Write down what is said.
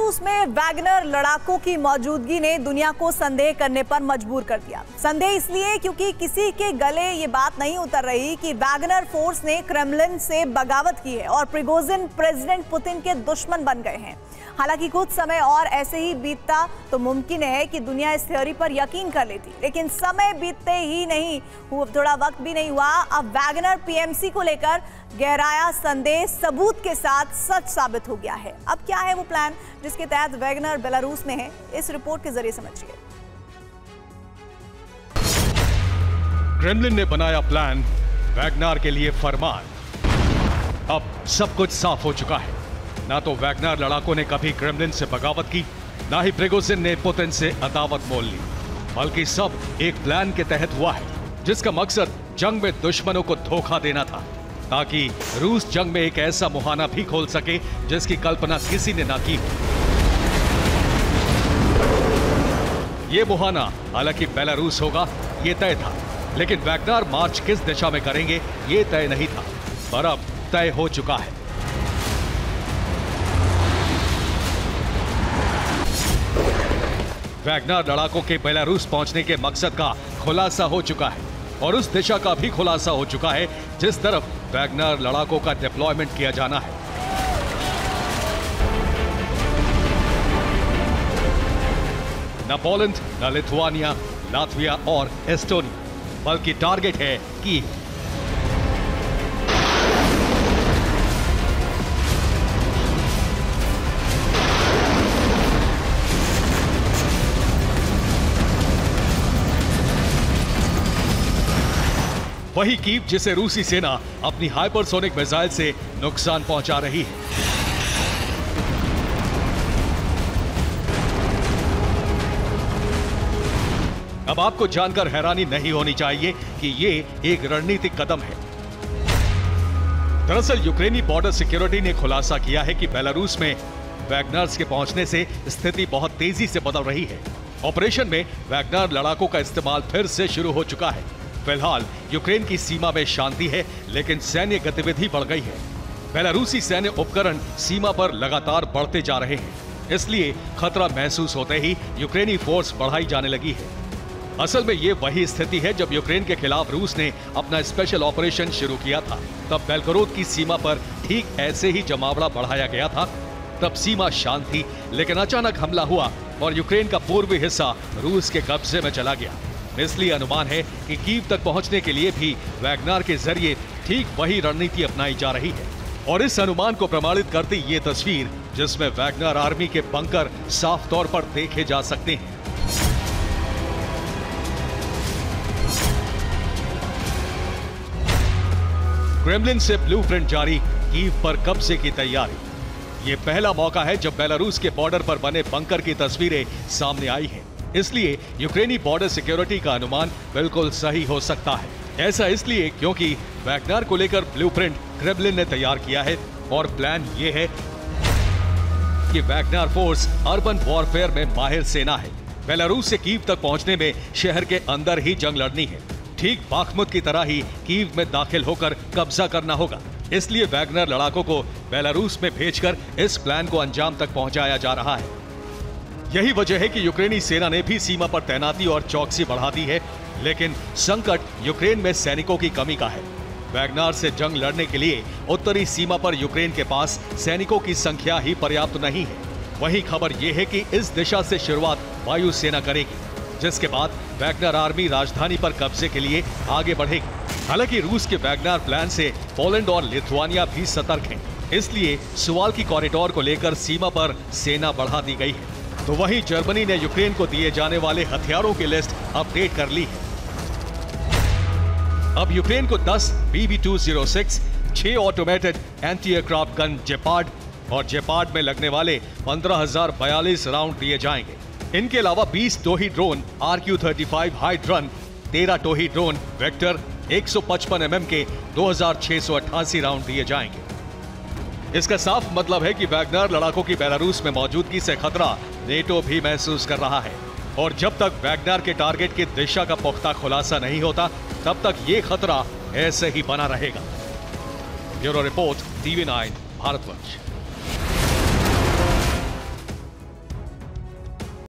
Belarus में Wagner लड़ाकों की मौजूदगी ने दुनिया को संदेह करने पर मजबूर कर दिया। संदेह इसलिए क्योंकि किसी के गले ये बात नहीं उतर रही कि वैगनर फोर्स ने क्रेमलिन से बगावत की है और प्रिगोजिन प्रेसिडेंट पुतिन के दुश्मन बन गए हैं। हालांकि कुछ समय और ऐसे ही बीतता तो मुमकिन है कि दुनिया इस थ्योरी पर यकीन कर लेती, लेकिन समय बीतते ही नहीं, थोड़ा वक्त भी नहीं हुआ, अब वैगनर पीएमसी को लेकर गहराया संदेह सबूत के साथ सच साबित हो गया है। अब क्या है वो प्लान जिसके तहत वैगनर बेलारूस में है, इस रिपोर्ट के जरिए समझिए। क्रेमलिन ने बनाया प्लान, वैगनर के लिए फरमान। अब सब कुछ साफ हो चुका है। ना तो वैगनर लड़ाकों ने कभी क्रेमलिन से बगावत की, ना ही प्रिगोजिन ने पुतिन से अदावत मोल ली, बल्कि सब एक प्लान के तहत हुआ है जिसका मकसद जंग में दुश्मनों को धोखा देना था, ताकि रूस जंग में एक ऐसा मुहाना भी खोल सके जिसकी कल्पना किसी ने ना की। यह मुहाना हालांकि बेलारूस होगा, यह तय था, लेकिन वैगनर मार्च किस दिशा में करेंगे यह तय नहीं था, पर अब तय हो चुका है। वैगनर लड़ाकों के बेलारूस पहुंचने के मकसद का खुलासा हो चुका है और उस दिशा का भी खुलासा हो चुका है जिस तरफ वैगनर लड़ाकों का डिप्लॉयमेंट किया जाना है। न पोलैंड, न लिथुआनिया, लातविया और एस्टोनिया, बल्कि टारगेट है कीव। वही कीव जिसे रूसी सेना अपनी हाइपरसोनिक मिसाइल से नुकसान पहुंचा रही है। अब आपको जानकर हैरानी नहीं होनी चाहिए कि ये एक रणनीतिक कदम है। दरअसल यूक्रेनी बॉर्डर सिक्योरिटी ने खुलासा किया है कि बेलारूस में वैगनर्स के पहुंचने से स्थिति बहुत तेजी से बदल रही है। ऑपरेशन में वैगनर लड़ाकों का इस्तेमाल फिर से शुरू हो चुका है। फिलहाल यूक्रेन की सीमा में शांति है, लेकिन सैन्य गतिविधि बढ़ गई है। बेलारूसी सैन्य उपकरण सीमा पर लगातार बढ़ते जा रहे हैं, इसलिए खतरा महसूस होते ही यूक्रेनी फोर्स बढ़ाई जाने लगी है। असल में ये वही स्थिति है जब यूक्रेन के खिलाफ रूस ने अपना स्पेशल ऑपरेशन शुरू किया था। तब बेलगोरोद की सीमा पर ठीक ऐसे ही जमावड़ा बढ़ाया गया था। तब सीमा शांत थी, लेकिन अचानक हमला हुआ और यूक्रेन का पूर्वी हिस्सा रूस के कब्जे में चला गया। इसलिए अनुमान है कि कीव तक पहुंचने के लिए भी वैगनर के जरिए ठीक वही रणनीति अपनाई जा रही है। और इस अनुमान को प्रमाणित करती ये तस्वीर, जिसमें वैगनर आर्मी के बंकर साफ तौर पर देखे जा सकते हैं। क्रेमलिन से ब्लूप्रिंट जारी, कीव पर कब्जे की तैयारी। ये पहला मौका है जब बेलारूस के बॉर्डर पर बने बंकर की तस्वीरें सामने आई हैं। इसलिए यूक्रेनी बॉर्डर सिक्योरिटी का अनुमान बिल्कुल सही हो सकता है। ऐसा इसलिए क्योंकि वैगनर को लेकर ब्लूप्रिंट क्रेमलिन ने तैयार किया है और प्लान ये है कि वैगनर फोर्स अर्बन वॉरफेयर में माहिर सेना है। बेलारूस से कीव तक पहुंचने में शहर के अंदर ही जंग लड़नी है। ठीक बाखमुत की तरह ही कीव में दाखिल होकर कब्जा करना होगा। इसलिए वैगनर लड़ाकों को बेलारूस में भेजकर इस प्लान को अंजाम तक पहुंचाया जा रहा है। यही वजह है कि यूक्रेनी सेना ने भी सीमा पर तैनाती और चौकसी बढ़ा दी है, लेकिन संकट यूक्रेन में सैनिकों की कमी का है। वैगनर से जंग लड़ने के लिए उत्तरी सीमा पर यूक्रेन के पास सैनिकों की संख्या ही पर्याप्त नहीं है। वही खबर यह है कि इस दिशा से शुरुआत वायु सेना करेगी, जिसके बाद वैगनर आर्मी राजधानी पर कब्जे के लिए आगे बढ़ेगी। हालांकि रूस के वैगनर प्लान से पोलैंड और लिथुआनिया भी सतर्क हैं, इसलिए सुवाल्की कॉरिडोर को लेकर सीमा पर सेना बढ़ा दी गई है। तो वहीं जर्मनी ने यूक्रेन को दिए जाने वाले हथियारों की लिस्ट अपडेट कर ली है। अब यूक्रेन को 10 BB-206, 6 automated anti aircraft gun Gepard और जेपार्ड में लगने वाले 15,042 राउंड दिए जाएंगे। इनके अलावा 20 टोही ड्रोन RQ-35 हाइड्रन, 13 टोही ड्रोन वेक्टर, 155 mm के 2,688 राउंड दिए जाएंगे। इसका साफ मतलब है कि वैगनर लड़ाकों की बेलारूस में मौजूदगी से खतरा नेटो भी महसूस कर रहा है। और जब तक वैगनर के टारगेट की दिशा का पुख्ता खुलासा नहीं होता, तब तक ये खतरा ऐसे ही बना रहेगा। Bureau report, TV9 Bharatvarsh.